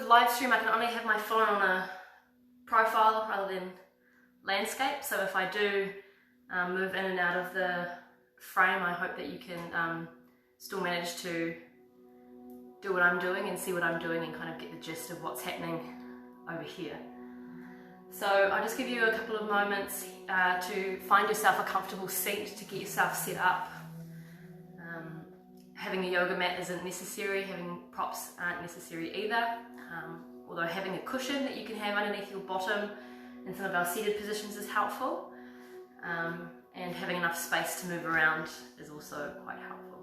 the live stream, I can only have my phone on a profile rather than landscape. So if I do move in and out of the frame, I hope that you can still manage to do what I'm doing and see what I'm doing and kind of get the gist of what's happening over here. So I'll just give you a couple of moments to find yourself a comfortable seat to get yourself set up. Having a yoga mat isn't necessary, having props aren't necessary either, although having a cushion that you can have underneath your bottom in some of our seated positions is helpful, and having enough space to move around is also quite helpful.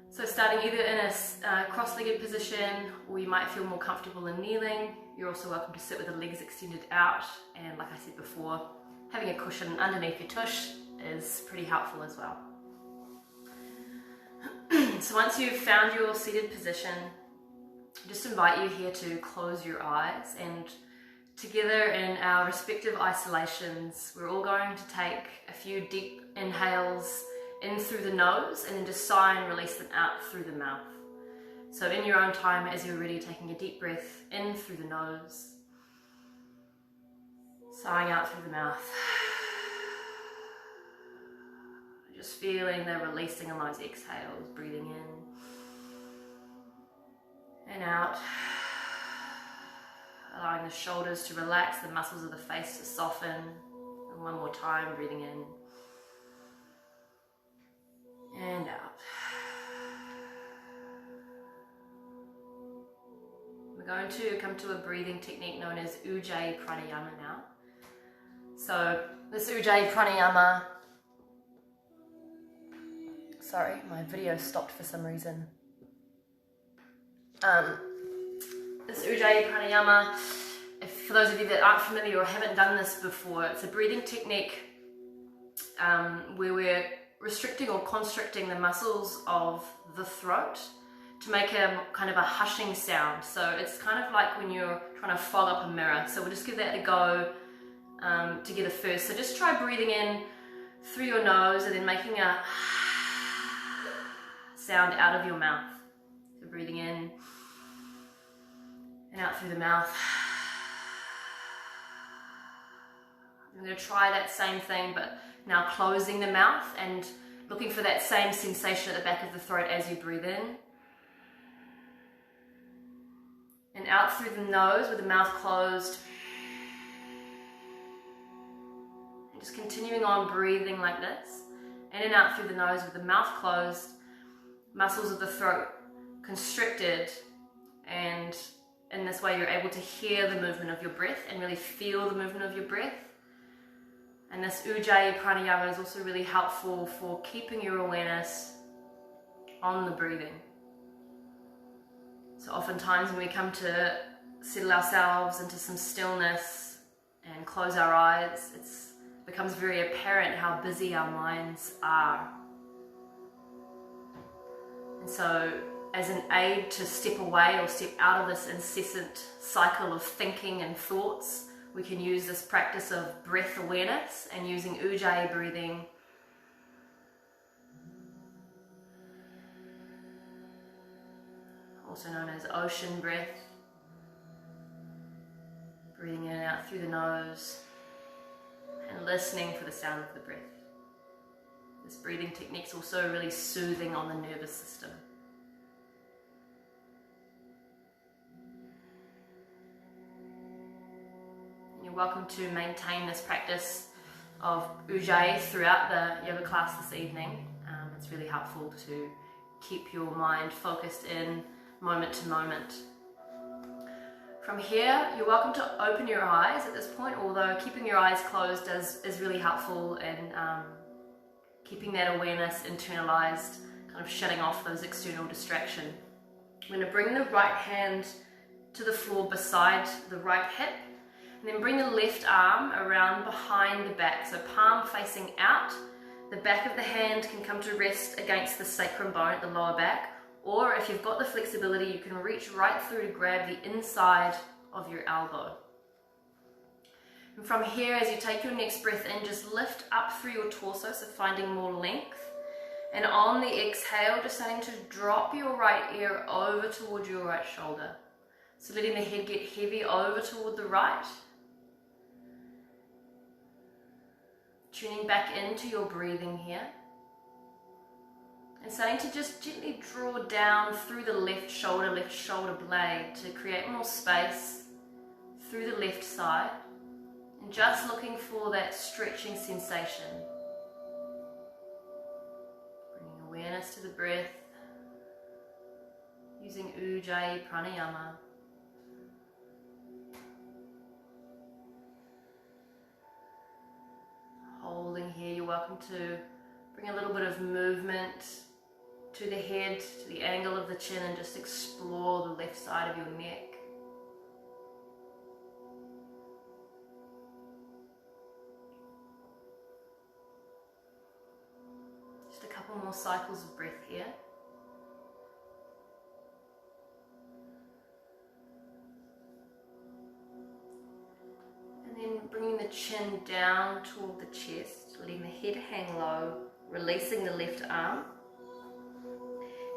So starting either in a cross-legged position, or you might feel more comfortable in kneeling. You're also welcome to sit with the legs extended out, and like I said before, having a cushion underneath your tush is pretty helpful as well. So once you've found your seated position, I just invite you here to close your eyes, and together in our respective isolations, we're all going to take a few deep inhales in through the nose and then just sigh and release them out through the mouth. So in your own time, as you're ready, taking a deep breath in through the nose, sighing out through the mouth. Just feeling the releasing on those exhales, breathing in and out. Allowing the shoulders to relax, the muscles of the face to soften. And one more time, breathing in and out. We're going to come to a breathing technique known as Ujjayi Pranayama now. So this Ujjayi Pranayama, sorry, my video stopped for some reason. This Ujjayi Pranayama, for those of you that aren't familiar or haven't done this before, it's a breathing technique where we're restricting or constricting the muscles of the throat to make a kind of a hushing sound. So it's kind of like when you're trying to fog up a mirror. So we'll just give that a go together first. So just try breathing in through your nose and then making a sound out of your mouth. So breathing in and out through the mouth. I'm going to try that same thing, but now closing the mouth and looking for that same sensation at the back of the throat as you breathe in. And out through the nose with the mouth closed. And just continuing on breathing like this. In and out through the nose with the mouth closed, muscles of the throat constricted, and in this way you're able to hear the movement of your breath and really feel the movement of your breath. And this Ujjayi Pranayama is also really helpful for keeping your awareness on the breathing. So oftentimes when we come to settle ourselves into some stillness and close our eyes, it becomes very apparent how busy our minds are. And so as an aid to step away or step out of this incessant cycle of thinking and thoughts, we can use this practice of breath awareness and using Ujjayi breathing also known as ocean breath. Breathing in and out through the nose and listening for the sound of the breath. This breathing technique is also really soothing on the nervous system. You're welcome to maintain this practice of Ujjayi throughout the yoga class this evening. It's really helpful to keep your mind focused in moment to moment. From here, you're welcome to open your eyes at this point, although keeping your eyes closed is really helpful in keeping that awareness internalized, kind of shutting off those external distractions. I'm going to bring the right hand to the floor beside the right hip, and then bring the left arm around behind the back, so palm facing out. The back of the hand can come to rest against the sacrum bone at the lower back, or if you've got the flexibility, you can reach right through to grab the inside of your elbow. And from here, as you take your next breath in, just lift up through your torso, so finding more length. And on the exhale, just starting to drop your right ear over towards your right shoulder. So letting the head get heavy over toward the right. Tuning back into your breathing here. And starting to just gently draw down through the left shoulder blade to create more space through the left side. And just looking for that stretching sensation. Bringing awareness to the breath. Using Ujjayi Pranayama. Holding here, you're welcome to bring a little bit of movement to the head, to the angle of the chin, and just explore the left side of your neck. Just a couple more cycles of breath here. And then bringing the chin down toward the chest, letting the head hang low, releasing the left arm.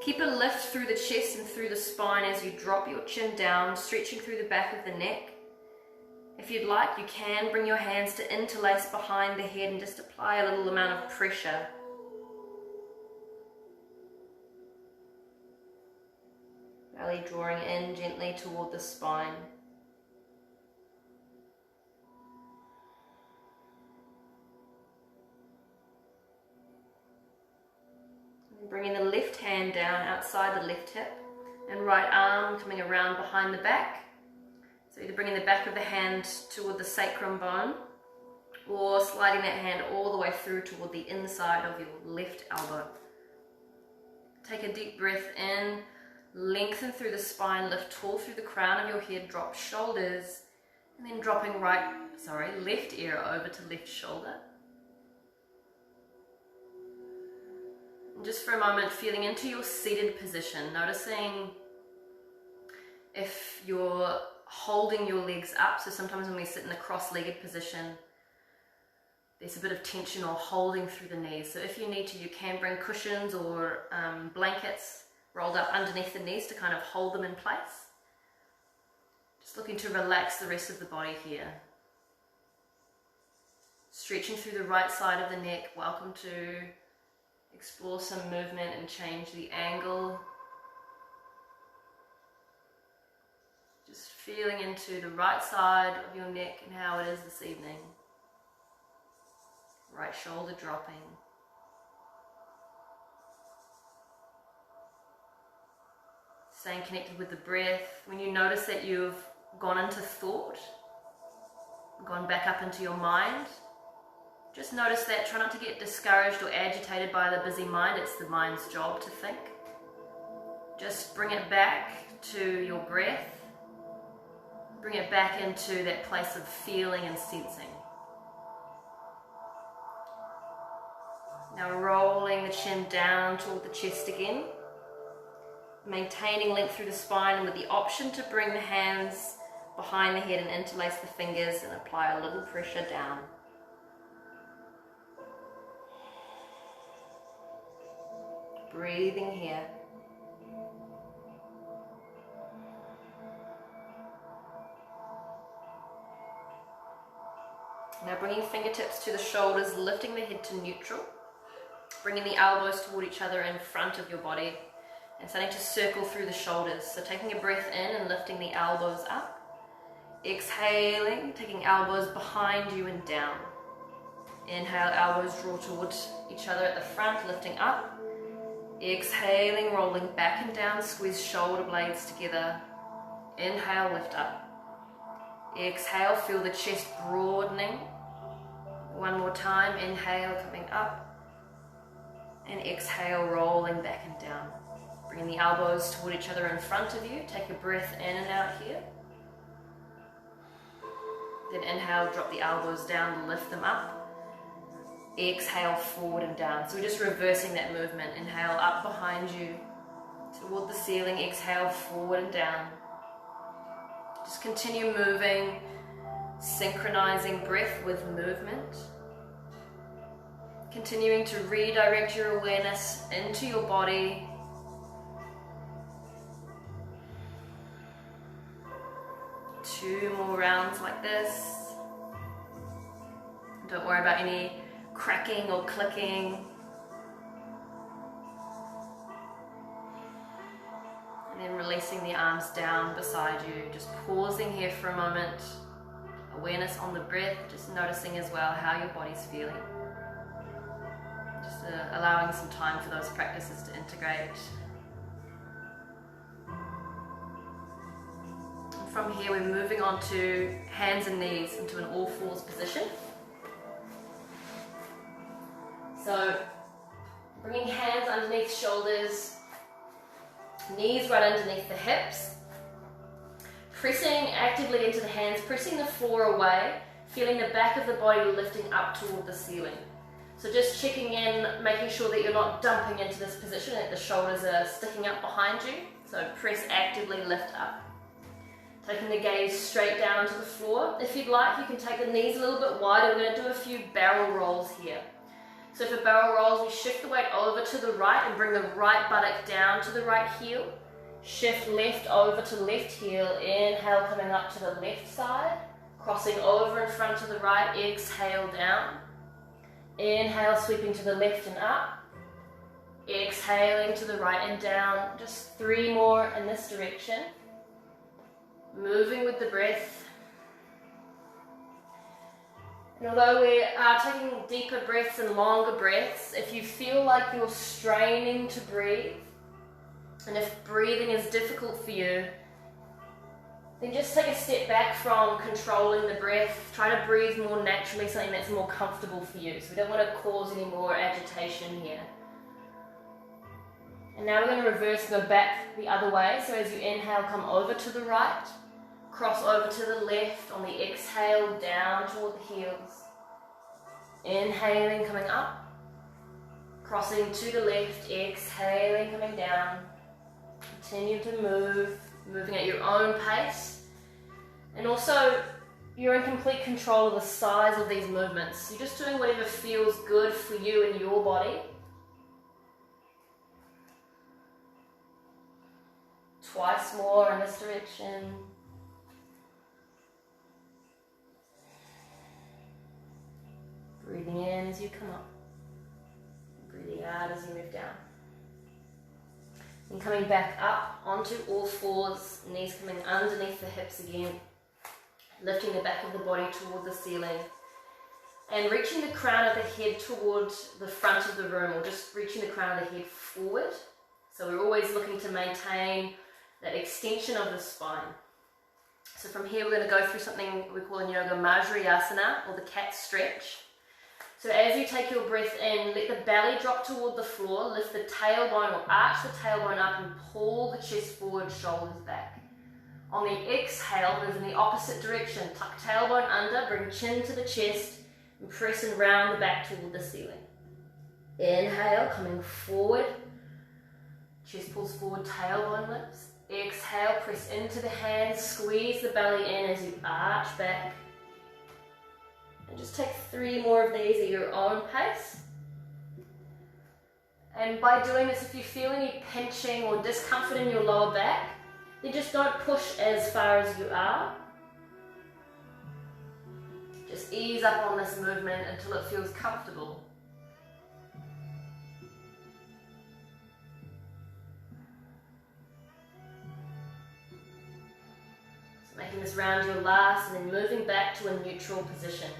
Keep a lift through the chest and through the spine as you drop your chin down, stretching through the back of the neck. If you'd like, you can bring your hands to interlace behind the head and just apply a little amount of pressure. Belly drawing in gently toward the spine. Bringing the left hand down outside the left hip and right arm coming around behind the back. So either bringing the back of the hand toward the sacrum bone or sliding that hand all the way through toward the inside of your left elbow. Take a deep breath in, lengthen through the spine, lift tall through the crown of your head, drop shoulders, and then dropping left ear over to left shoulder. Just for a moment, feeling into your seated position, noticing if you're holding your legs up. So sometimes when we sit in the cross-legged position, there's a bit of tension or holding through the knees. So if you need to, you can bring cushions or blankets rolled up underneath the knees to kind of hold them in place. Just looking to relax the rest of the body here. Stretching through the right side of the neck, welcome to explore some movement and change the angle. Just feeling into the right side of your neck and how it is this evening. Right shoulder dropping. Staying connected with the breath. When you notice that you've gone into thought, gone back up into your mind, just notice that. Try not to get discouraged or agitated by the busy mind. It's the mind's job to think. Just bring it back to your breath. Bring it back into that place of feeling and sensing. Now rolling the chin down toward the chest again. Maintaining length through the spine, and with the option to bring the hands behind the head and interlace the fingers and apply a little pressure down. Breathing here. Now bringing fingertips to the shoulders, lifting the head to neutral. Bringing the elbows toward each other in front of your body and starting to circle through the shoulders. So taking a breath in and lifting the elbows up. Exhaling, taking elbows behind you and down. Inhale, elbows draw towards each other at the front, lifting up. Exhaling, rolling back and down, squeeze shoulder blades together. Inhale, lift up. Exhale, feel the chest broadening. One more time, inhale, coming up. And exhale, rolling back and down. Bringing the elbows toward each other in front of you. Take a breath in and out here. Then inhale, drop the elbows down, lift them up. Exhale, forward and down. So we're just reversing that movement. Inhale, up behind you, toward the ceiling. Exhale, forward and down. Just continue moving, synchronizing breath with movement. Continuing to redirect your awareness into your body. 2 more rounds like this. Don't worry about any cracking or clicking. And then releasing the arms down beside you, just pausing here for a moment. Awareness on the breath, just noticing as well how your body's feeling. Just allowing some time for those practices to integrate. And from here we're moving on to hands and knees into an all fours position. So bringing hands underneath shoulders, knees right underneath the hips, pressing actively into the hands, pressing the floor away, feeling the back of the body lifting up toward the ceiling. So just checking in, making sure that you're not dumping into this position, that the shoulders are sticking up behind you. So press actively, lift up. Taking the gaze straight down to the floor. If you'd like, you can take the knees a little bit wider. We're going to do a few barrel rolls here. So for barrel rolls, we shift the weight over to the right and bring the right buttock down to the right heel. Shift left over to left heel. Inhale, coming up to the left side. Crossing over in front to the right. Exhale, down. Inhale, sweeping to the left and up. Exhaling to the right and down. Just 3 more in this direction. Moving with the breath. And although we are taking deeper breaths and longer breaths, if you feel like you're straining to breathe, and if breathing is difficult for you, then just take a step back from controlling the breath. Try to breathe more naturally, something that's more comfortable for you. So we don't want to cause any more agitation here. And now we're going to reverse and go back the other way. So as you inhale, come over to the right. Cross over to the left on the exhale, down toward the heels. Inhaling, coming up. Crossing to the left, exhaling, coming down. Continue to move, moving at your own pace. And also, you're in complete control of the size of these movements. You're just doing whatever feels good for you and your body. Twice more in this direction. Breathing in as you come up, breathing out as you move down. And coming back up onto all fours, knees coming underneath the hips again, lifting the back of the body toward the ceiling, and reaching the crown of the head towards the front of the room, or just reaching the crown of the head forward. So we're always looking to maintain that extension of the spine. So from here we're going to go through something we call in yoga Majrayasana, or the cat stretch. So as you take your breath in, let the belly drop toward the floor, lift the tailbone or arch the tailbone up and pull the chest forward, shoulders back. On the exhale, move in the opposite direction. Tuck tailbone under, bring chin to the chest and press and round the back toward the ceiling. Inhale, coming forward. Chest pulls forward, tailbone lifts. Exhale, press into the hands, squeeze the belly in as you arch back. And just take 3 more of these at your own pace. And by doing this, if you feel any pinching or discomfort in your lower back, then just don't push as far as you are. Just ease up on this movement until it feels comfortable. So making this round your last and then moving back to a neutral position.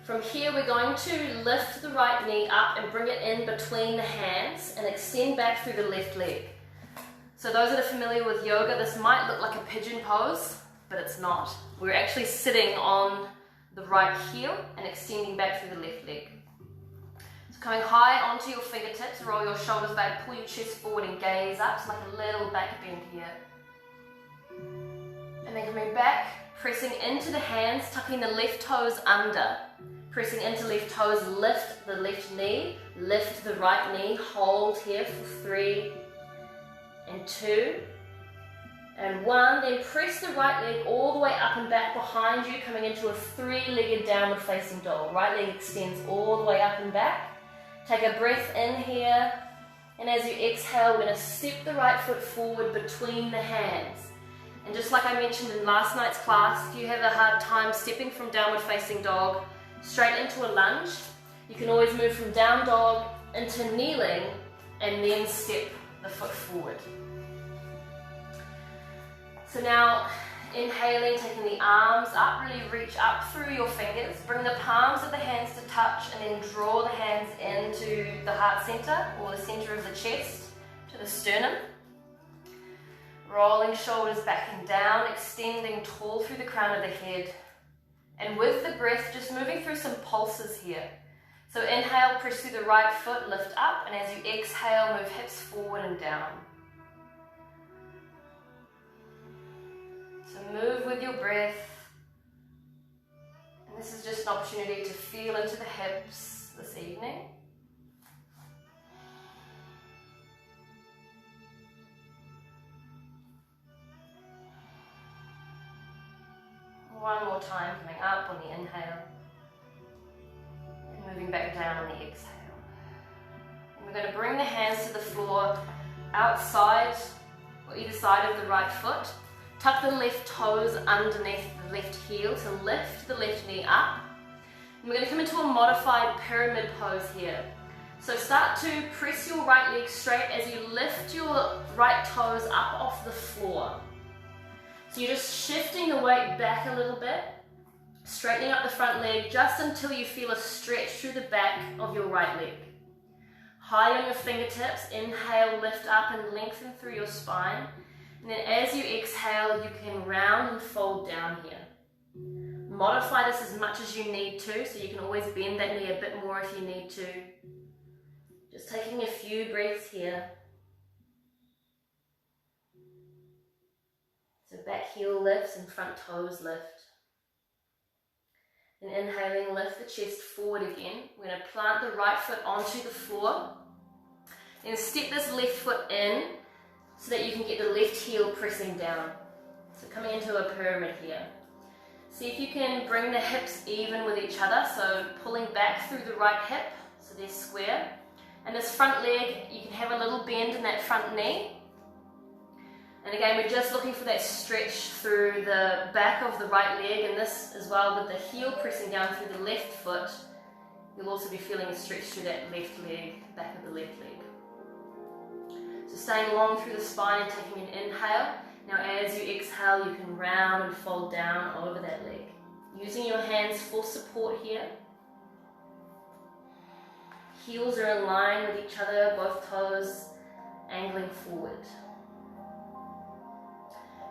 From here, we're going to lift the right knee up and bring it in between the hands and extend back through the left leg. So those that are familiar with yoga, this might look like a pigeon pose, but it's not. We're actually sitting on the right heel and extending back through the left leg. So coming high onto your fingertips, roll your shoulders back, pull your chest forward and gaze up, so like a little back bend here. And then coming back, pressing into the hands, tucking the left toes under. Pressing into left toes, lift the left knee, lift the right knee, hold here for 3 and 2 and 1. Then press the right leg all the way up and back behind you, coming into a 3-legged downward facing dog. Right leg extends all the way up and back. Take a breath in here, and as you exhale, we're going to step the right foot forward between the hands. And just like I mentioned in last night's class, if you have a hard time stepping from downward facing dog straight into a lunge, you can always move from down dog into kneeling and then step the foot forward. So now, inhaling, taking the arms up, really reach up through your fingers, bring the palms of the hands to touch, and then draw the hands into the heart center or the center of the chest to the sternum. Rolling shoulders back and down, extending tall through the crown of the head. And with the breath, just moving through some pulses here. So inhale, press through the right foot, lift up, and as you exhale, move hips forward and down. So move with your breath. And this is just an opportunity to feel into the hips this evening. One more time, coming up on the inhale. And moving back down on the exhale. And we're going to bring the hands to the floor outside or either side of the right foot. Tuck the left toes underneath the left heel to lift the left knee up. And we're going to come into a modified pyramid pose here. So start to press your right leg straight as you lift your right toes up off the floor. So you're just shifting the weight back a little bit, straightening up the front leg just until you feel a stretch through the back of your right leg. High on your fingertips, inhale, lift up and lengthen through your spine. And then as you exhale, you can round and fold down here. Modify this as much as you need to, so you can always bend that knee a bit more if you need to. Just taking a few breaths here. So back heel lifts and front toes lift. And inhaling, lift the chest forward again. We're going to plant the right foot onto the floor. Then step this left foot in so that you can get the left heel pressing down. So coming into a pyramid here. See if you can bring the hips even with each other. So pulling back through the right hip, so they're square. And this front leg, you can have a little bend in that front knee. And again, we're just looking for that stretch through the back of the right leg, and this as well with the heel pressing down through the left foot. You'll also be feeling a stretch through that left leg, back of the left leg. So staying long through the spine and taking an inhale. Now as you exhale, you can round and fold down over that leg. Using your hands for support here. Heels are in line with each other, both toes angling forward.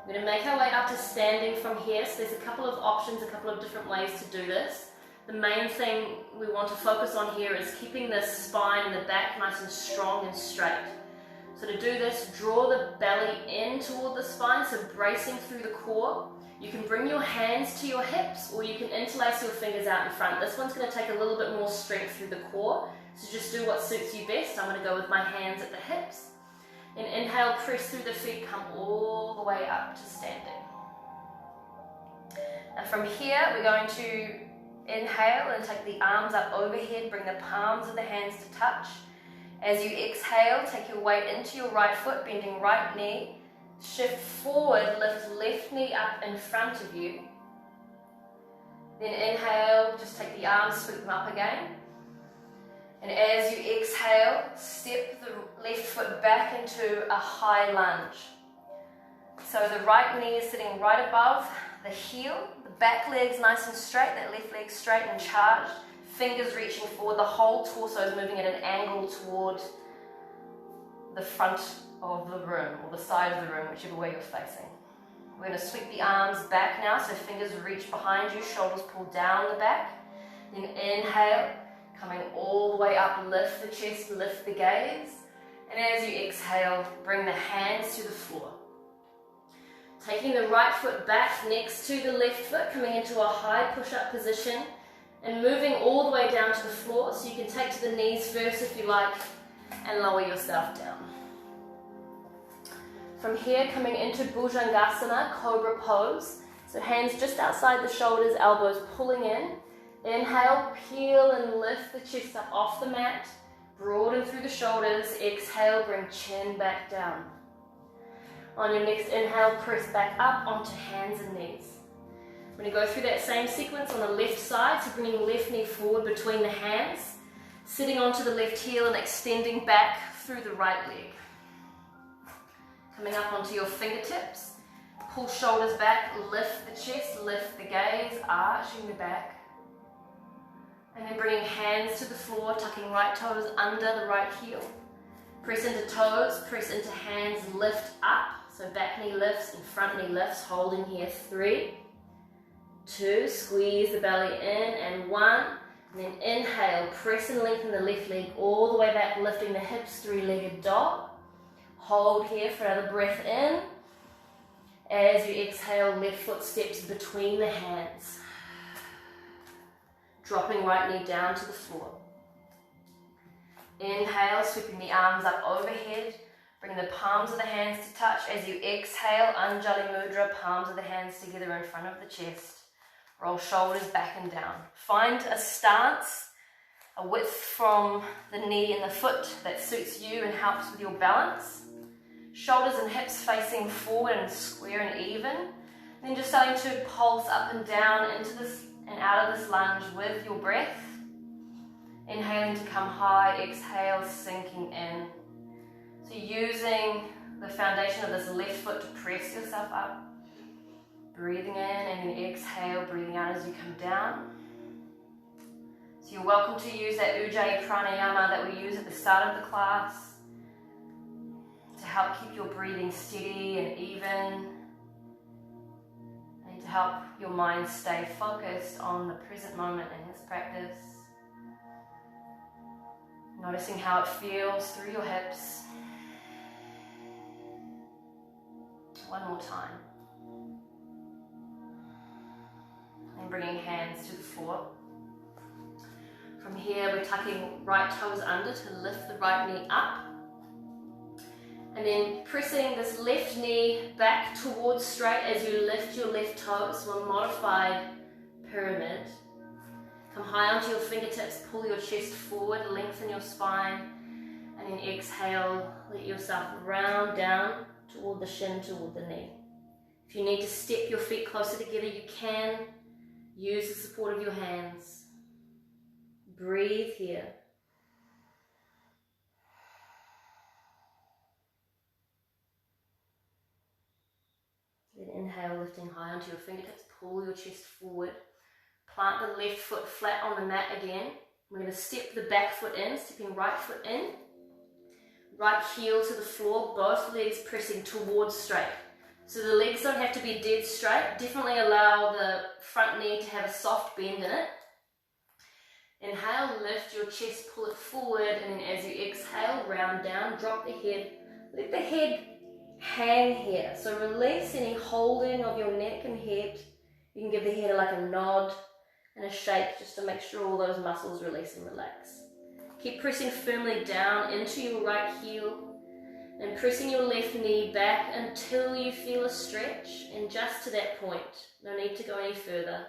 We're going to make our way up to standing from here. So there's a couple of options, a couple of different ways to do this. The main thing we want to focus on here is keeping the spine and the back nice and strong and straight. So to do this, draw the belly in toward the spine, so bracing through the core. You can bring your hands to your hips, or you can interlace your fingers out in front. This one's going to take a little bit more strength through the core, so just do what suits you best. I'm going to go with my hands at the hips. And inhale, press through the feet, come all the way up to standing. And from here, we're going to inhale and take the arms up overhead, bring the palms of the hands to touch. As you exhale, take your weight into your right foot, bending right knee. Shift forward, lift left knee up in front of you. Then inhale, just take the arms, sweep them up again. And as you exhale, step the left foot back into a high lunge. So the right knee is sitting right above the heel, the back leg's nice and straight, that left leg straight and charged, fingers reaching forward, the whole torso is moving at an angle toward the front of the room, or the side of the room, whichever way you're facing. We're going to sweep the arms back now, so fingers reach behind you, shoulders pull down the back. Then inhale, coming all the way up, lift the chest, lift the gaze. And as you exhale, bring the hands to the floor. Taking the right foot back next to the left foot, coming into a high push-up position and moving all the way down to the floor. So you can take to the knees first if you like and lower yourself down. From here, coming into Bhujangasana, Cobra Pose. So hands just outside the shoulders, elbows pulling in. Inhale, peel and lift the chest up off the mat. Broaden through the shoulders. Exhale, bring chin back down. On your next inhale, press back up onto hands and knees. We're going to go through that same sequence on the left side, so bringing left knee forward between the hands, sitting onto the left heel and extending back through the right leg. Coming up onto your fingertips, pull shoulders back, lift the chest, lift the gaze, arching the back. And then bringing hands to the floor, tucking right toes under the right heel. Press into toes, press into hands, lift up. So back knee lifts and front knee lifts, holding here. 3, 2, squeeze the belly in, and 1. And then inhale, press and lengthen the left leg all the way back, lifting the hips, 3-legged dog. Hold here for another breath in. As you exhale, left foot steps between the hands. Dropping right knee down to the floor. Inhale, sweeping the arms up overhead. Bring the palms of the hands to touch. As you exhale, Anjali Mudra, palms of the hands together in front of the chest. Roll shoulders back and down. Find a stance, a width from the knee and the foot that suits you and helps with your balance. Shoulders and hips facing forward and square and even. Then just starting to pulse up and down into this and out of this lunge with your breath. Inhaling to come high, exhale, sinking in. So using the foundation of this left foot to press yourself up. Breathing in and then exhale, breathing out as you come down. So you're welcome to use that Ujjayi pranayama that we use at the start of the class to help keep your breathing steady and even, and to help your mind stay focused on the present moment in this practice. Noticing how it feels through your hips. One more time. And bringing hands to the floor. From here, we're tucking right toes under to lift the right knee up. And then pressing this left knee back towards straight as you lift your left toes, so a modified pyramid. Come high onto your fingertips, pull your chest forward, lengthen your spine, and then exhale, let yourself round down toward the shin, toward the knee. If you need to step your feet closer together, you can. Use the support of your hands. Breathe here. Then inhale, lifting high onto your fingertips, pull your chest forward. Plant the left foot flat on the mat again. We're going to step the back foot in, stepping right foot in. Right heel to the floor, both legs pressing towards straight. So the legs don't have to be dead straight. Definitely allow the front knee to have a soft bend in it. Inhale, lift your chest, pull it forward, and then as you exhale, round down, drop the head. Let the head hang here. So release any holding of your neck and head. You can give the head like a nod and a shake just to make sure all those muscles release and relax. Keep pressing firmly down into your right heel and pressing your left knee back until you feel a stretch, and just to that point. No need to go any further.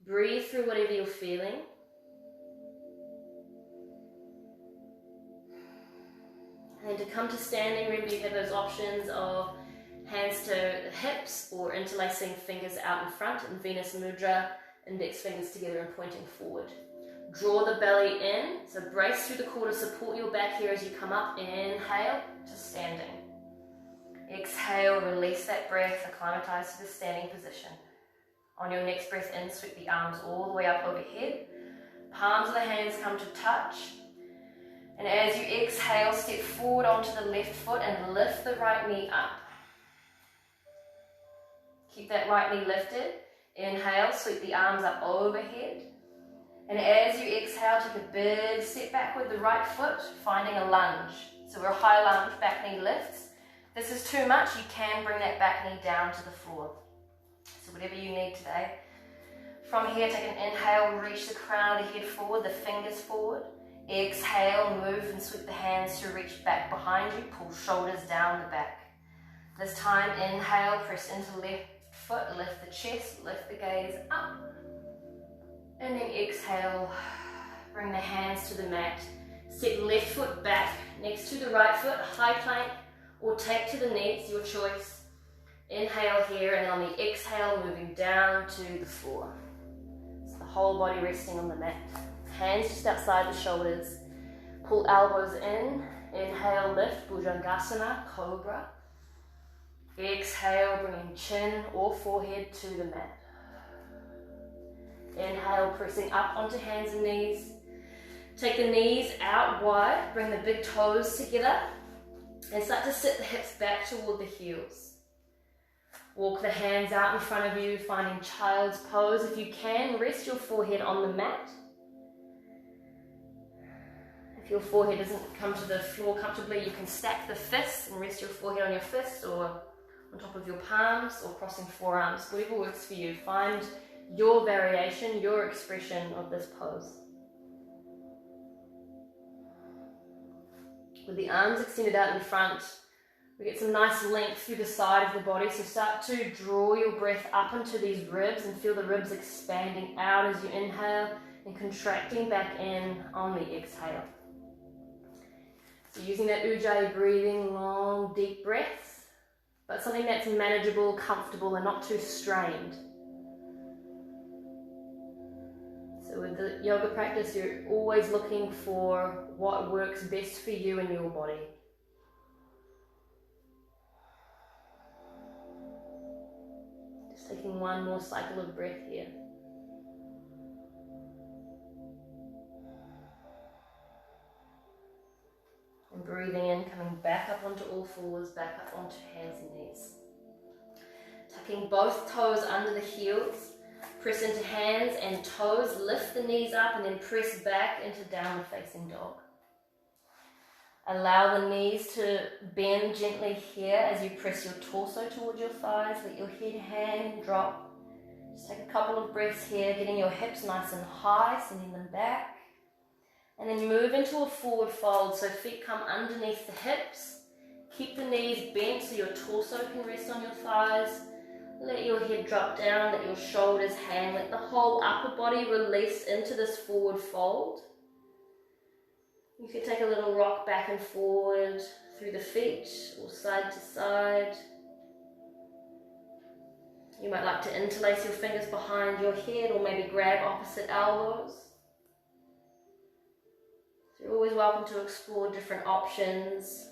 Breathe through whatever you're feeling. And to come to standing, remember you have those options of hands to the hips or interlacing fingers out in front in Venus Mudra, index fingers together and pointing forward. Draw the belly in, so brace through the core to support your back here as you come up. Inhale to standing. Exhale, release that breath, acclimatize to the standing position. On your next breath in, sweep the arms all the way up overhead. Palms of the hands come to touch. And as you exhale, step forward onto the left foot and lift the right knee up. Keep that right knee lifted. Inhale, sweep the arms up overhead. And as you exhale, take a big step back with the right foot, finding a lunge. So we're a high lunge, back knee lifts. If this is too much, you can bring that back knee down to the floor. So whatever you need today. From here, take an inhale, reach the crown of the head forward, the fingers forward. Exhale, move and sweep the hands to reach back behind you, pull shoulders down the back. This time, inhale, press into left foot, lift the chest, lift the gaze up. And then exhale, bring the hands to the mat. Step left foot back next to the right foot, high plank, or take to the knees, your choice. Inhale here, and then on the exhale, moving down to the floor. So the whole body resting on the mat. Hands just outside the shoulders. Pull elbows in. Inhale, lift, Bhujangasana, Cobra. Exhale, bringing chin or forehead to the mat. Inhale, pressing up onto hands and knees. Take the knees out wide, bring the big toes together, and start to sit the hips back toward the heels. Walk the hands out in front of you, finding child's pose. If you can, rest your forehead on the mat. If your forehead doesn't come to the floor comfortably, you can stack the fists and rest your forehead on your fists or on top of your palms or crossing forearms, whatever works for you. Find your variation, your expression of this pose. With the arms extended out in front, we get some nice length through the side of the body, so start to draw your breath up into these ribs and feel the ribs expanding out as you inhale and contracting back in on the exhale. So using that Ujjayi breathing, long, deep breaths, but something that's manageable, comfortable, and not too strained. So with the yoga practice, you're always looking for what works best for you and your body. Just taking one more cycle of breath here. And breathing in, coming back up onto all fours, back up onto hands and knees. Tucking both toes under the heels. Press into hands and toes, lift the knees up and then press back into downward facing dog. Allow the knees to bend gently here as you press your torso towards your thighs. Let your head hang and drop. Just take a couple of breaths here, getting your hips nice and high, sending them back. And then move into a forward fold, so feet come underneath the hips. Keep the knees bent so your torso can rest on your thighs. Let your head drop down, let your shoulders hang, let the whole upper body release into this forward fold. You can take a little rock back and forward through the feet or side to side. You might like to interlace your fingers behind your head or maybe grab opposite elbows. So you're always welcome to explore different options.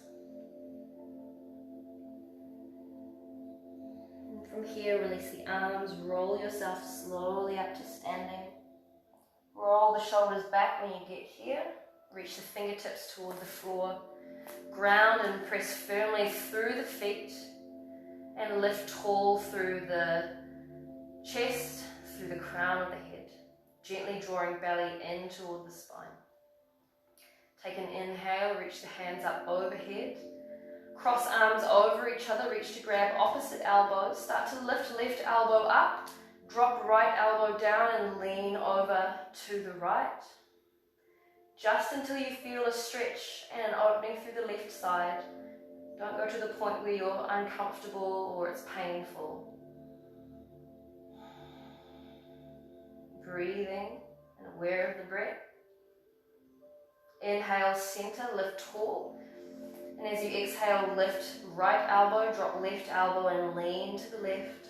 From here, release the arms, roll yourself slowly up to standing. Roll the shoulders back when you get here. Reach the fingertips toward the floor. Ground and press firmly through the feet. And lift tall through the chest, through the crown of the head. Gently drawing belly in toward the spine. Take an inhale, reach the hands up overhead. Cross arms over each other, reach to grab opposite elbows. Start to lift left elbow up, drop right elbow down and lean over to the right. Just until you feel a stretch and an opening through the left side. Don't go to the point where you're uncomfortable or it's painful. Breathing and aware of the breath. Inhale, center, lift tall. And as you exhale, lift right elbow, drop left elbow and lean to the left.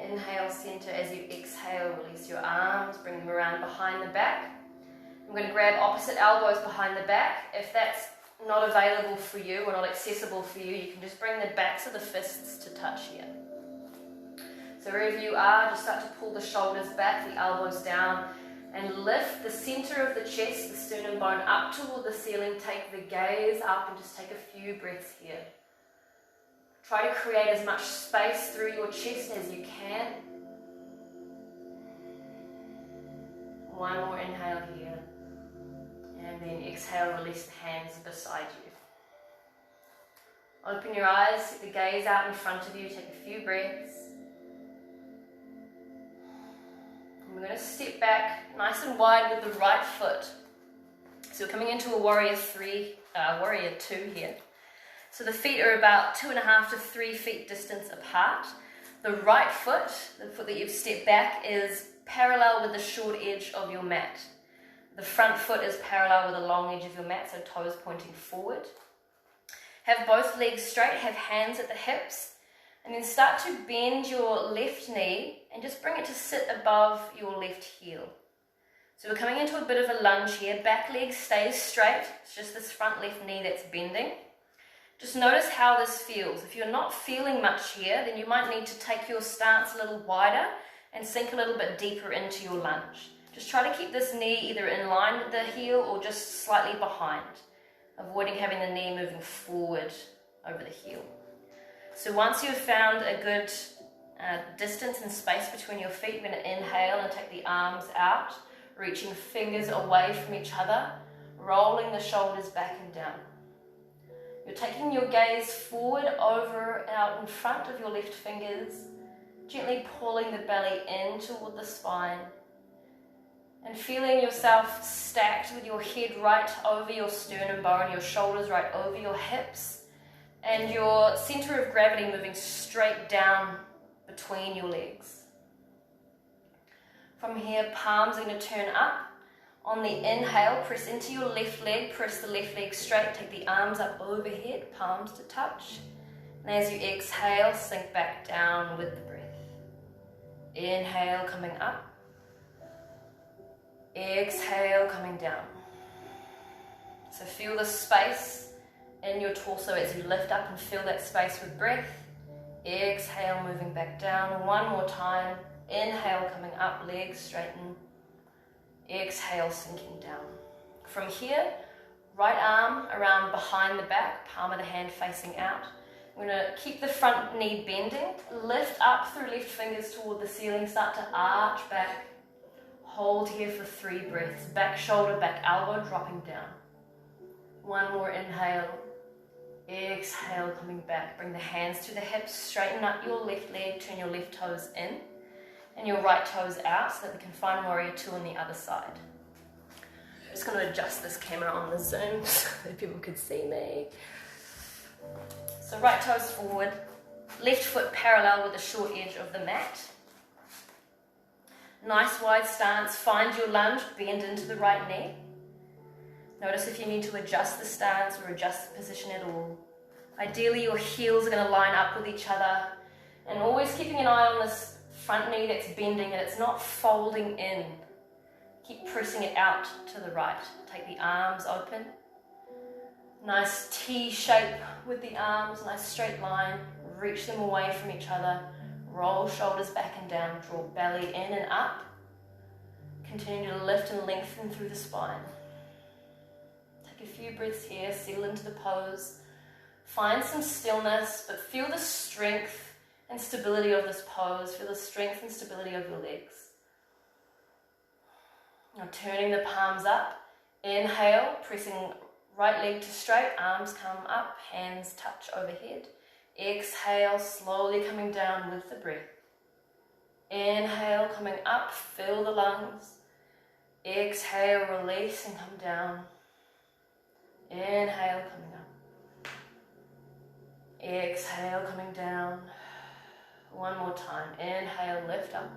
And inhale, center. As you exhale, release your arms, bring them around behind the back. I'm going to grab opposite elbows behind the back. If that's not available for you or not accessible for you, you can just bring the backs of the fists to touch here. So wherever you are, just start to pull the shoulders back, the elbows down, and lift the center of the chest, the sternum bone up toward the ceiling. Take the gaze up and just take a few breaths here. Try to create as much space through your chest as you can. One more inhale here. And then exhale, release the hands beside you. Open your eyes, set the gaze out in front of you, take a few breaths. We're going to step back nice and wide with the right foot. So we're coming into a warrior two here. So the feet are about 2.5 to 3 feet distance apart. The right foot, the foot that you've stepped back, is parallel with the short edge of your mat. The front foot is parallel with the long edge of your mat, so toes pointing forward. Have both legs straight, have hands at the hips, and then start to bend your left knee and just bring it to sit above your left heel. So we're coming into a bit of a lunge here. Back leg stays straight, it's just this front left knee that's bending. Just notice how this feels. If you're not feeling much here, then you might need to take your stance a little wider and sink a little bit deeper into your lunge. Just try to keep this knee either in line with the heel or just slightly behind, avoiding having the knee moving forward over the heel. So once you've found a good distance and space between your feet, you're going to inhale and take the arms out, reaching fingers away from each other, rolling the shoulders back and down. You're taking your gaze forward, over, out in front of your left fingers, gently pulling the belly in toward the spine, and feeling yourself stacked with your head right over your sternum bone, your shoulders right over your hips, and your center of gravity moving straight down between your legs. From here, palms are going to turn up. On the inhale, press into your left leg, press the left leg straight, take the arms up overhead, palms to touch. And as you exhale, sink back down with the breath. Inhale, coming up. Exhale, coming down. So feel the space in your torso as you lift up and fill that space with breath. Exhale, moving back down. One more time. Inhale, coming up, legs straighten. Exhale, sinking down. From here, right arm around behind the back, palm of the hand facing out. We're going to keep the front knee bending. Lift up through left fingers toward the ceiling. Start to arch back. Hold here for 3 breaths. Back shoulder, back elbow, dropping down. One more inhale. Exhale, coming back. Bring the hands to the hips. Straighten up your left leg. Turn your left toes in and your right toes out so that we can find warrior 2 on the other side. I'm just going to adjust this camera on the Zoom so that people could see me. So right toes forward, left foot parallel with the short edge of the mat. Nice wide stance, find your lunge, bend into the right knee. Notice if you need to adjust the stance or adjust the position at all. Ideally your heels are going to line up with each other, and always keeping an eye on this front knee that's bending and it's not folding in. Keep pressing it out to the right. Take the arms open. Nice T shape with the arms, nice straight line. Reach them away from each other. Roll shoulders back and down. Draw belly in and up. Continue to lift and lengthen through the spine. Take a few breaths here. Settle into the pose. Find some stillness, but feel the strength and stability of this pose. Feel the strength and stability of your legs. Now turning the palms up. Inhale, pressing right leg to straight, arms come up, hands touch overhead. Exhale, slowly coming down with the breath. Inhale, coming up, fill the lungs. Exhale, release and come down. Inhale, coming up. Exhale, coming down. One more time. Inhale, lift up.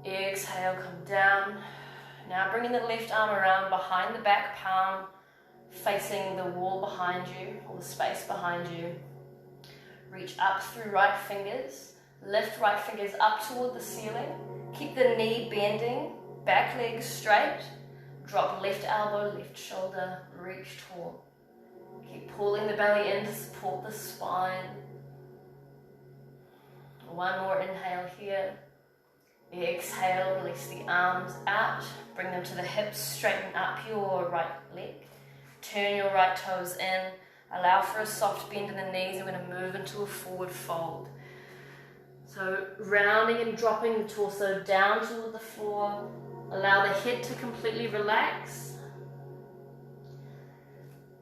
Exhale, come down. Now bringing the left arm around behind the back, palm facing the wall behind you or the space behind you. Reach up through right fingers. Lift right fingers up toward the ceiling. Keep the knee bending. Back leg straight. Drop left elbow, left shoulder. Reach tall. Keep pulling the belly in to support the spine. One more inhale here. Exhale, release the arms out. Bring them to the hips. Straighten up your right leg. Turn your right toes in. Allow for a soft bend in the knees. We're going to move into a forward fold. So rounding and dropping the torso down toward the floor. Allow the head to completely relax.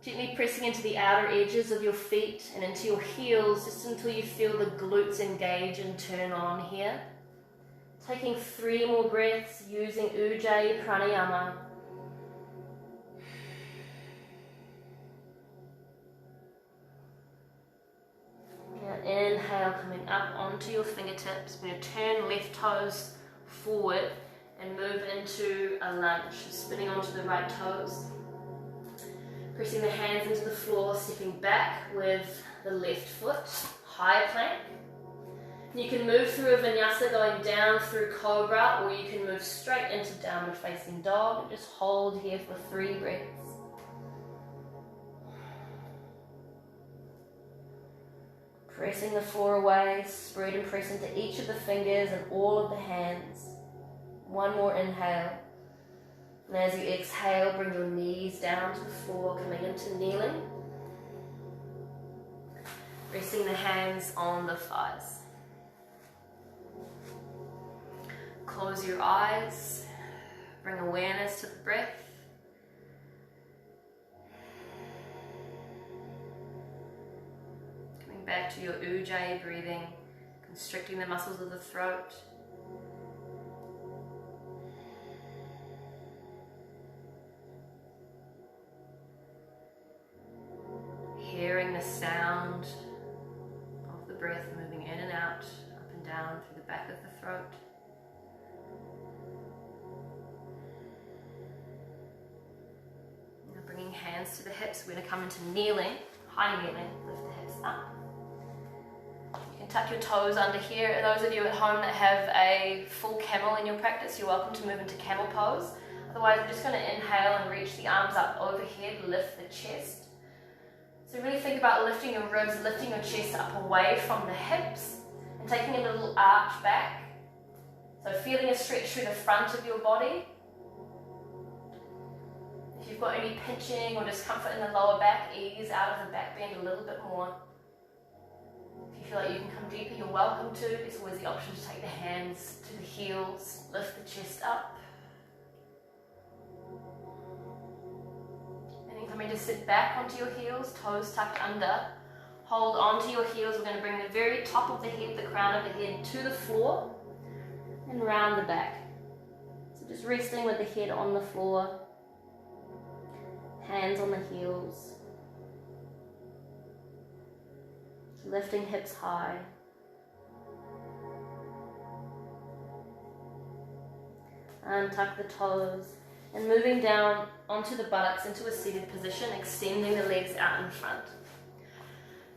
Gently pressing into the outer edges of your feet and into your heels just until you feel the glutes engage and turn on here. Taking 3 more breaths using Ujjayi Pranayama. Now inhale, coming up onto your fingertips. We're going to turn left toes forward and move into a lunge, spinning onto the right toes. Pressing the hands into the floor, stepping back with the left foot, high plank. You can move through a vinyasa going down through cobra, or you can move straight into downward facing dog and just hold here for 3 breaths. Pressing the floor away, spread and press into each of the fingers and all of the hands. One more inhale. And as you exhale, bring your knees down to the floor, coming into kneeling. Resting the hands on the thighs. Close your eyes. Bring awareness to the breath. Coming back to your Ujjayi breathing, constricting the muscles of the throat. Hearing the sound of the breath moving in and out, up and down through the back of the throat. Now bringing hands to the hips, we're going to come into kneeling, high kneeling, lift the hips up. You can tuck your toes under here. Those of you at home that have a full camel in your practice, you're welcome to move into camel pose. Otherwise, we're just going to inhale and reach the arms up overhead, lift the chest. So really think about lifting your ribs, lifting your chest up away from the hips and taking a little arch back. So feeling a stretch through the front of your body. If you've got any pinching or discomfort in the lower back, ease out of the back bend a little bit more. If you feel like you can come deeper, you're welcome to. There's always the option to take the hands to the heels, lift the chest up. Coming to sit back onto your heels, toes tucked under. Hold onto your heels. We're going to bring the very top of the head, the crown of the head, to the floor and round the back. So just resting with the head on the floor, hands on the heels, lifting hips high. Untuck the toes. And moving down onto the buttocks into a seated position, extending the legs out in front.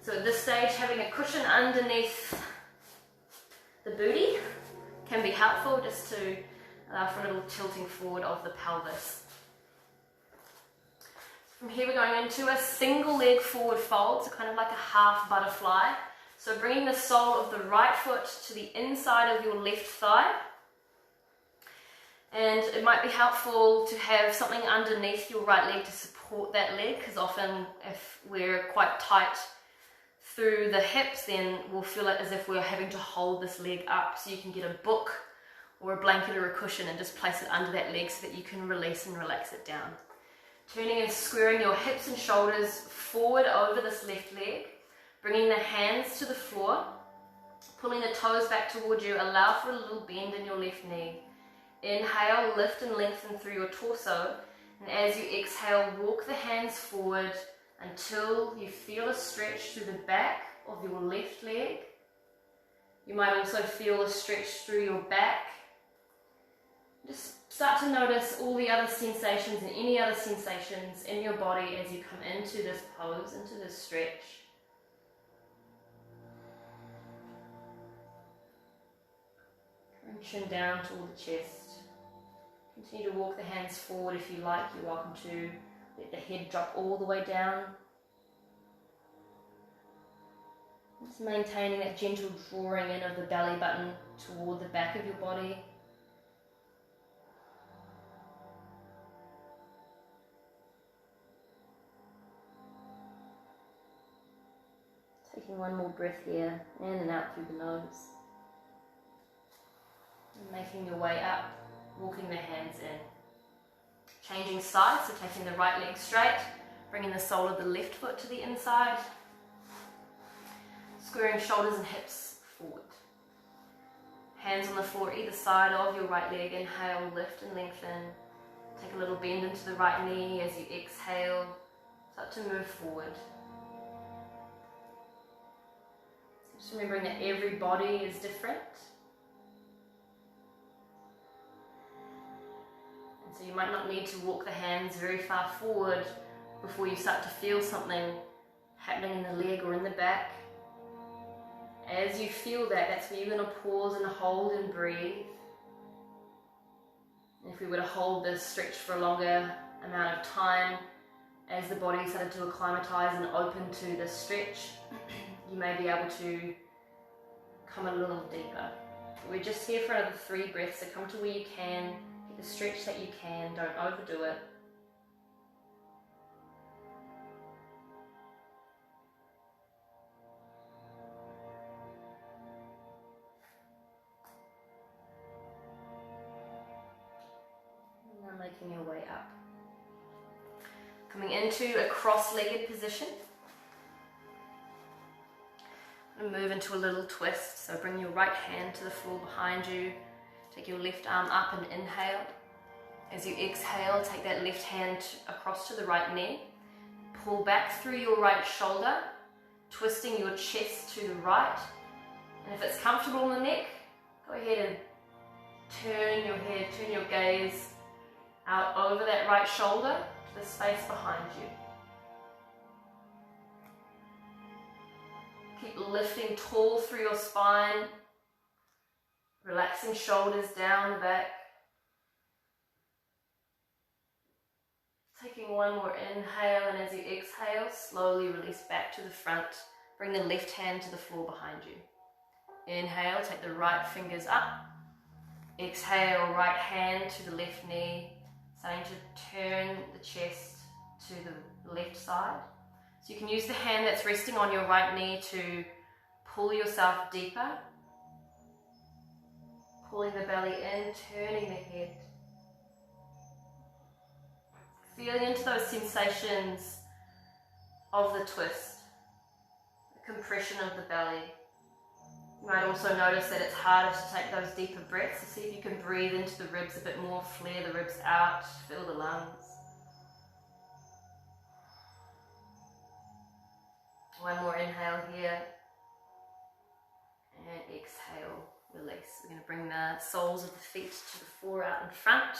So at this stage, having a cushion underneath the booty can be helpful just to allow for a little tilting forward of the pelvis. From here we're going into a single leg forward fold, so kind of like a half butterfly. So bringing the sole of the right foot to the inside of your left thigh. And it might be helpful to have something underneath your right leg to support that leg, because often if we're quite tight through the hips, then we'll feel it as if we're having to hold this leg up. So you can get a book or a blanket or a cushion and just place it under that leg so that you can release and relax it down. Turning and squaring your hips and shoulders forward over this left leg, bringing the hands to the floor, pulling the toes back towards you. Allow for a little bend in your left knee. Inhale, lift and lengthen through your torso, and as you exhale, walk the hands forward until you feel a stretch through the back of your left leg. You might also feel a stretch through your back. Just start to notice all the other sensations and any other sensations in your body as you come into this pose, into this stretch. Chin down toward the chest. Continue to walk the hands forward if you like. You're welcome to let the head drop all the way down. Just maintaining that gentle drawing in of the belly button toward the back of your body. Taking one more breath here, in and out through the nose. Making your way up, walking the hands in. Changing sides, so taking the right leg straight, bringing the sole of the left foot to the inside. Squaring shoulders and hips forward. Hands on the floor either side of your right leg. Inhale, lift and lengthen. Take a little bend into the right knee as you exhale. Start to move forward. Just remembering that every body is different. And so you might not need to walk the hands very far forward before you start to feel something happening in the leg or in the back. As you feel that, that's where you're going to pause and hold and breathe. And if we were to hold this stretch for a longer amount of time, as the body started to acclimatise and open to this stretch, you may be able to come a little deeper. We're just here for another 3 breaths, so come to where you can, get the stretch that you can, don't overdo it. And now making your way up. Coming into a cross-legged position. And move into a little twist. So bring your right hand to the floor behind you. Take your left arm up and inhale. As you exhale, take that left hand across to the right knee. Pull back through your right shoulder, twisting your chest to the right. And if it's comfortable in the neck, go ahead and turn your head, turn your gaze out over that right shoulder to the space behind you. Keep lifting tall through your spine, relaxing shoulders down the back. Taking one more inhale, and as you exhale, slowly release back to the front. Bring the left hand to the floor behind you. Inhale, take the right fingers up. Exhale, right hand to the left knee, starting to turn the chest to the left side. So you can use the hand that's resting on your right knee to pull yourself deeper. Pulling the belly in, turning the head. Feeling into those sensations of the twist, the compression of the belly. You might also notice that it's harder to take those deeper breaths, so see if you can breathe into the ribs a bit more, flare the ribs out, fill the lungs. One more inhale here, and exhale, release. We're going to bring the soles of the feet to the floor out in front.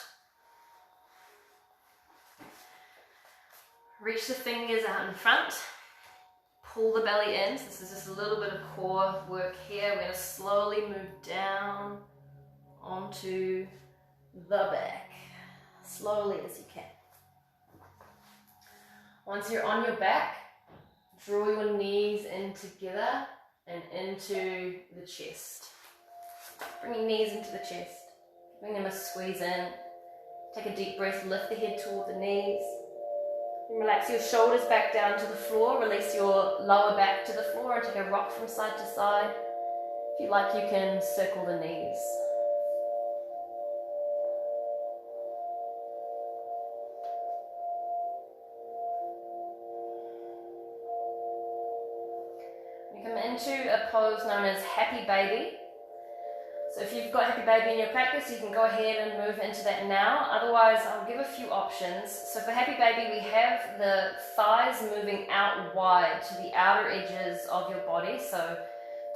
Reach the fingers out in front, pull the belly in. So this is just a little bit of core work here. We're going to slowly move down onto the back, slowly as you can. Once you're on your back, draw your knees in together and into the chest. Bring your knees into the chest, bring them a squeeze in. Take a deep breath, lift the head toward the knees. Relax your shoulders back down to the floor, release your lower back to the floor and take a rock from side to side. If you like, you can circle the knees. We come into a pose known as Happy Baby. So if you've got Happy Baby in your practice, you can go ahead and move into that now. Otherwise, I'll give a few options. So for Happy Baby, we have the thighs moving out wide to the outer edges of your body, so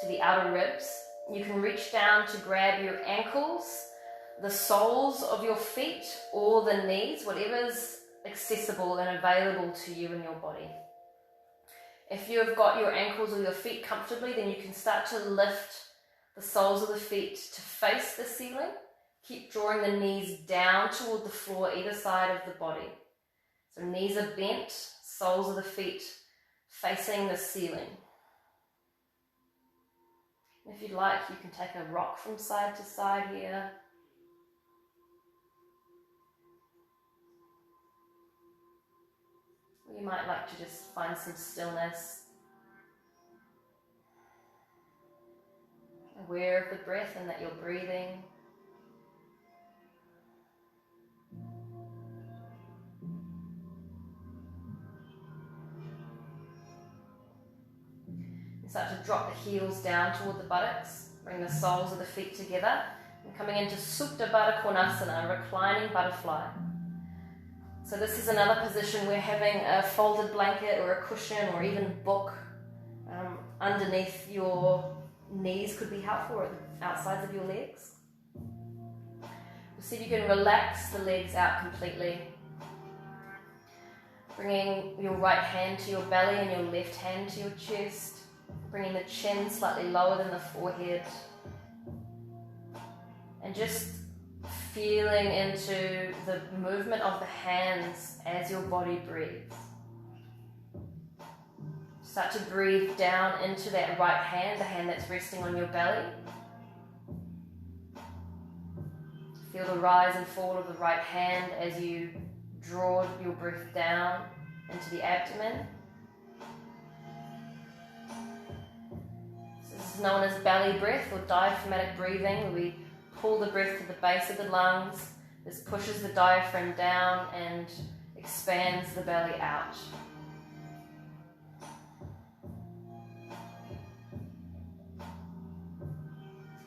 to the outer ribs. You can reach down to grab your ankles, the soles of your feet, or the knees, whatever's accessible and available to you in your body. If you've got your ankles or your feet comfortably, then you can start to lift the soles of the feet to face the ceiling. Keep drawing the knees down toward the floor, either side of the body. So knees are bent, soles of the feet facing the ceiling. If you'd like, you can take a rock from side to side here. Or you might like to just find some stillness. Aware of the breath and that you're breathing. And start to drop the heels down toward the buttocks. Bring the soles of the feet together. And coming into Supta Baddha Konasana, reclining butterfly. So this is another position where having a folded blanket or a cushion or even book underneath your knees could be helpful, or the outsides of your legs. See if you can relax the legs out completely. Bringing your right hand to your belly and your left hand to your chest. Bringing the chin slightly lower than the forehead. And just feeling into the movement of the hands as your body breathes. Start to breathe down into that right hand, the hand that's resting on your belly. Feel the rise and fall of the right hand as you draw your breath down into the abdomen. This is known as belly breath or diaphragmatic breathing, where we pull the breath to the base of the lungs. This pushes the diaphragm down and expands the belly out.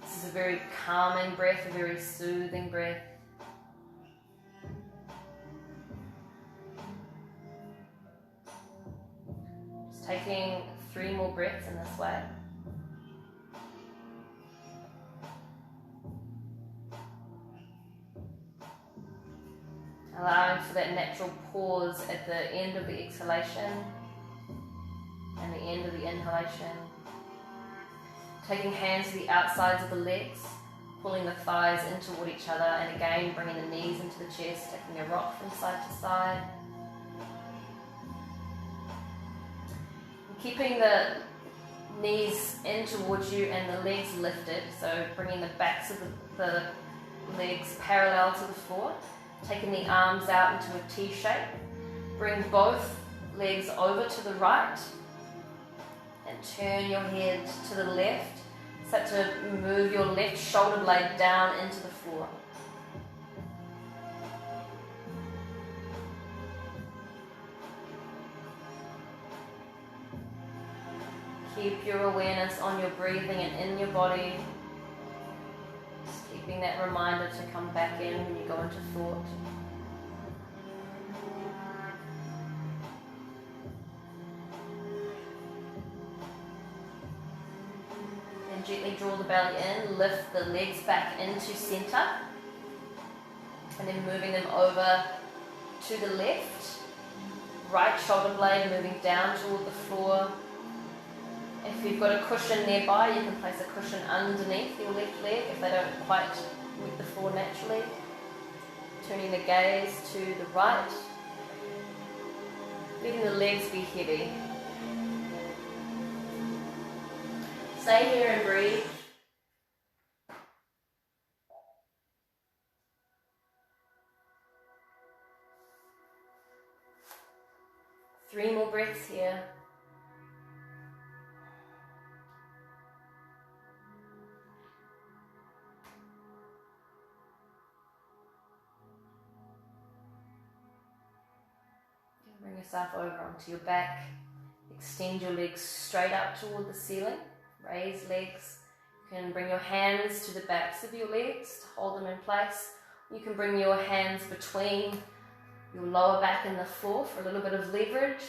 This is a very calming breath, a very soothing breath. Just taking 3 more breaths in this way. Allowing for that natural pause at the end of the exhalation and the end of the inhalation. Taking hands to the outsides of the legs, pulling the thighs in toward each other, and again bringing the knees into the chest, taking a rock from side to side. And keeping the knees in towards you and the legs lifted, so bringing the backs of the legs parallel to the floor. Taking the arms out into a T shape. Bring both legs over to the right and turn your head to the left. Start to move your left shoulder blade down into the floor. Keep your awareness on your breathing and in your body. Just keeping that reminder to come back in when you go into thought. And gently draw the belly in, lift the legs back into center. And then moving them over to the left. Right shoulder blade moving down toward the floor. If you've got a cushion nearby, you can place a cushion underneath your left leg if they don't quite meet the floor naturally. Turning the gaze to the right. Letting the legs be heavy. Stay here and breathe. Three more breaths here. Bring yourself over onto your back. Extend your legs straight up toward the ceiling. Raise legs. You can bring your hands to the backs of your legs to hold them in place. You can bring your hands between your lower back and the floor for a little bit of leverage.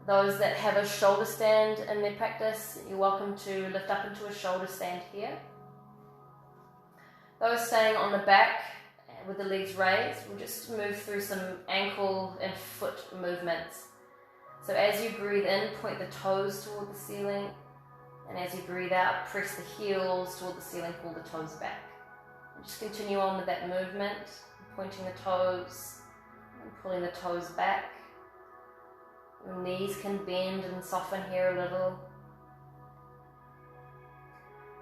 Those that have a shoulder stand in their practice, you're welcome to lift up into a shoulder stand here. Those staying on the back with the legs raised, we'll just move through some ankle and foot movements. So as you breathe in, point the toes toward the ceiling, and as you breathe out, press the heels toward the ceiling, pull the toes back. And just continue on with that movement, pointing the toes and pulling the toes back. Your knees can bend and soften here a little.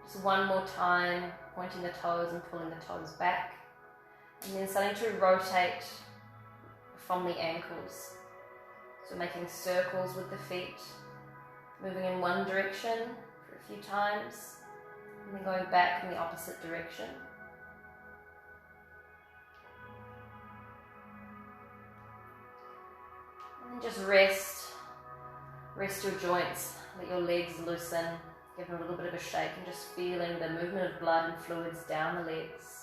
Just one more time, pointing the toes and pulling the toes back. And then starting to rotate from the ankles. So making circles with the feet, moving in one direction for a few times, and then going back in the opposite direction. And then just rest your joints, let your legs loosen, give them a little bit of a shake, and just feeling the movement of blood and fluids down the legs.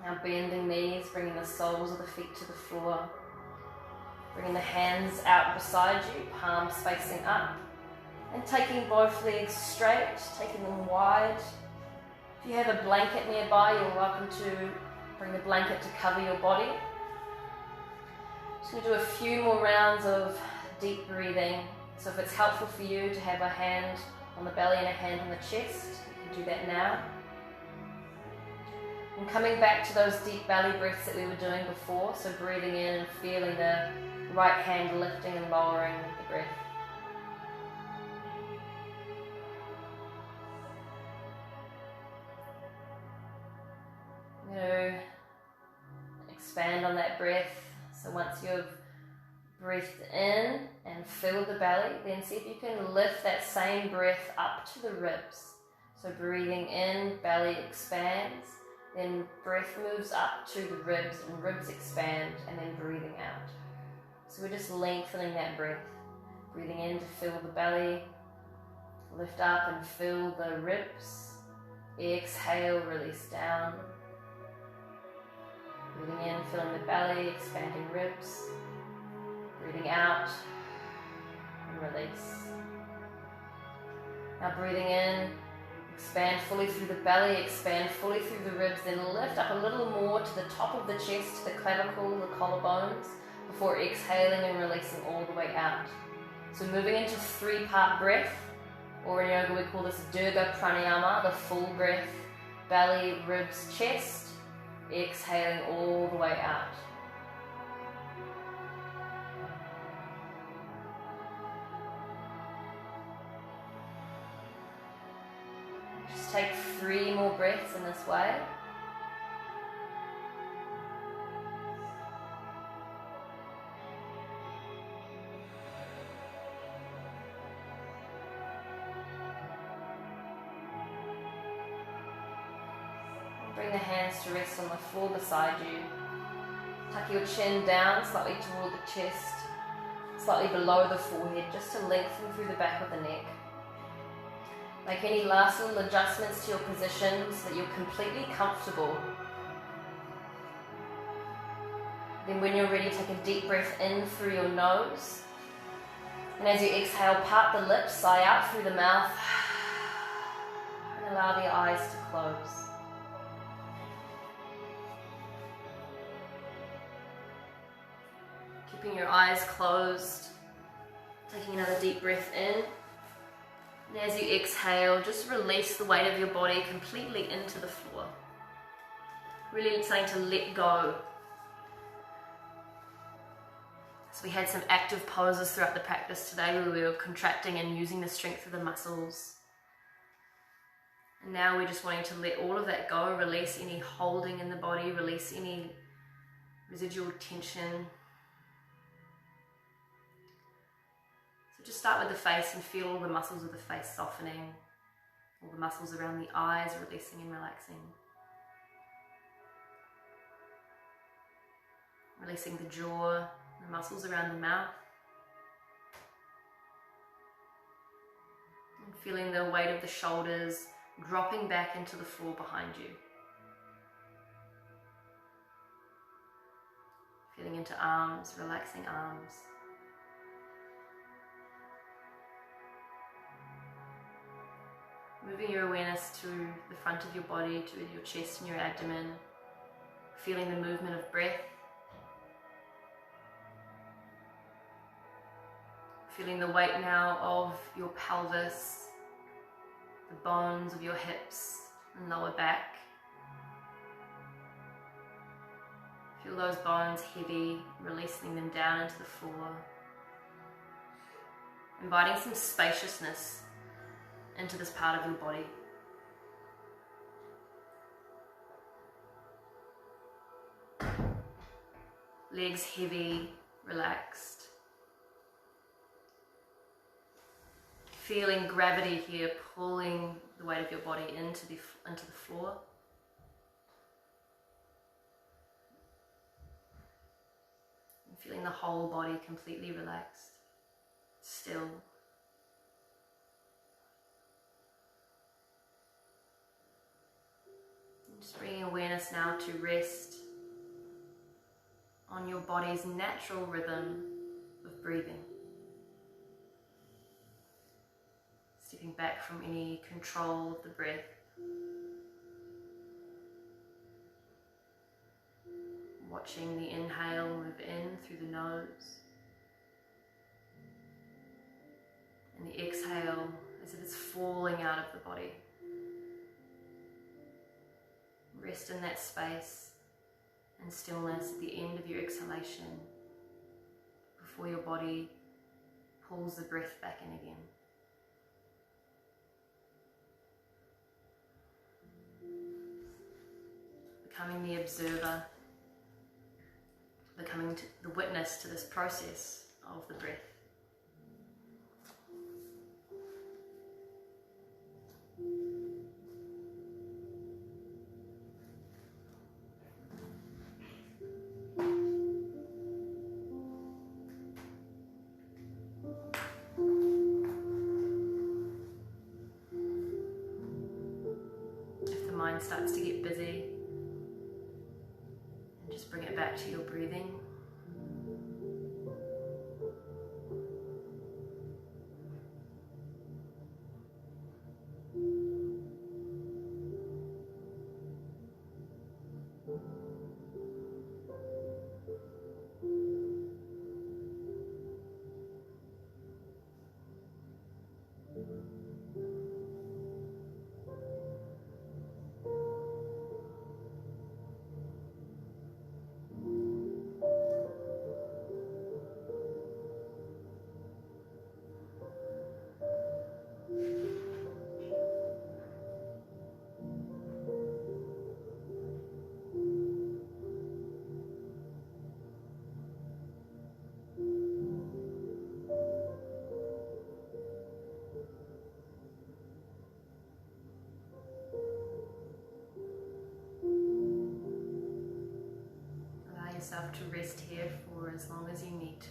Now bending knees, bringing the soles of the feet to the floor. Bringing the hands out beside you, palms facing up. And taking both legs straight, taking them wide. If you have a blanket nearby, you're welcome to bring the blanket to cover your body. Just going to do a few more rounds of deep breathing. So if it's helpful for you to have a hand on the belly and a hand on the chest, you can do that now. And coming back to those deep belly breaths that we were doing before, so breathing in and feeling the right hand lifting and lowering with the breath. Expand on that breath. So once you've breathed in and filled the belly, then see if you can lift that same breath up to the ribs. So breathing in, belly expands, then breath moves up to the ribs and ribs expand, and then breathing out. So we're just lengthening that breath. Breathing in to fill the belly, lift up and fill the ribs. Exhale, release down. Breathing in, filling the belly, expanding ribs. Breathing out and release. Now breathing in, expand fully through the belly, expand fully through the ribs, then lift up a little more to the top of the chest, to the clavicle, the collarbones, before exhaling and releasing all the way out. So moving into 3-part breath, or in yoga we call this Dirga Pranayama, the full breath, belly, ribs, chest. Exhaling all the way out. Just take 3 more breaths in this way. Bring the hands to rest on the floor beside you. Tuck your chin down slightly toward the chest, slightly below the forehead, just to lengthen through the back of the neck. Make any last little adjustments to your position so that you're completely comfortable. Then when you're ready, take a deep breath in through your nose. And as you exhale, part the lips, sigh out through the mouth, and allow the eyes to close. Keeping your eyes closed, taking another deep breath in. And as you exhale, just release the weight of your body completely into the floor. Really starting to let go. So we had some active poses throughout the practice today where we were contracting and using the strength of the muscles. And now we're just wanting to let all of that go, release any holding in the body, release any residual tension. Just start with the face and feel all the muscles of the face softening, all the muscles around the eyes releasing and relaxing. Releasing the jaw, the muscles around the mouth. And feeling the weight of the shoulders dropping back into the floor behind you. Feeling into arms, relaxing arms. Moving your awareness to the front of your body, to your chest and your abdomen. Feeling the movement of breath. Feeling the weight now of your pelvis, the bones of your hips and lower back. Feel those bones heavy, releasing them down into the floor. Inviting some spaciousness into this part of your body. Legs heavy, relaxed. Feeling gravity here pulling the weight of your body into the floor. And feeling the whole body completely relaxed, still. Just bringing awareness now to rest on your body's natural rhythm of breathing. Stepping back from any control of the breath. Watching the inhale move in through the nose. And the exhale as if it's falling out of the body. Rest in that space and stillness at the end of your exhalation before your body pulls the breath back in again. Becoming the observer, becoming the witness to this process of the breath. If the mind starts to get busy, just bring it back to your breathing. Yourself to rest here for as long as you need to.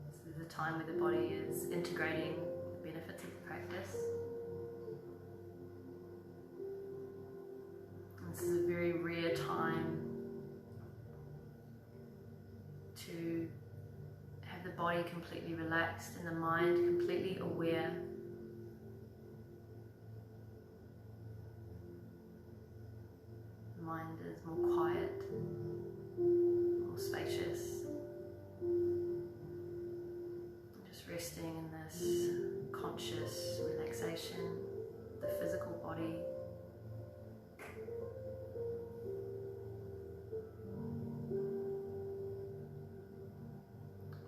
This is a time where the body is integrating the benefits of the practice. And this is a very rare time to have the body completely relaxed and the mind completely aware. The mind is more quiet, more spacious. Just resting in this conscious relaxation of the physical body.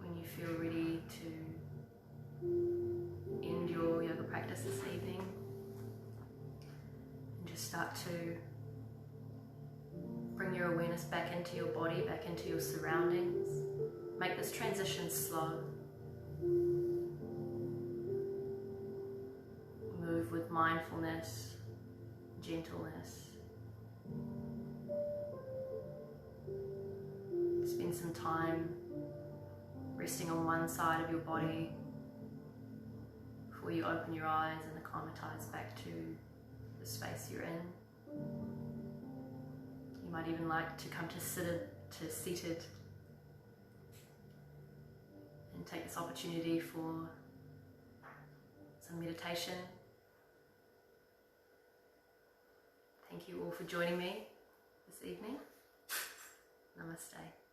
When you feel ready to end your yoga practice this evening, and just start to bring your awareness back into your body, back into your surroundings. Make this transition slow. Move with mindfulness, gentleness. Spend some time resting on one side of your body before you open your eyes and acclimatize back to the space you're in. You might even like to come to seated and take this opportunity for some meditation. Thank you all for joining me this evening. Namaste.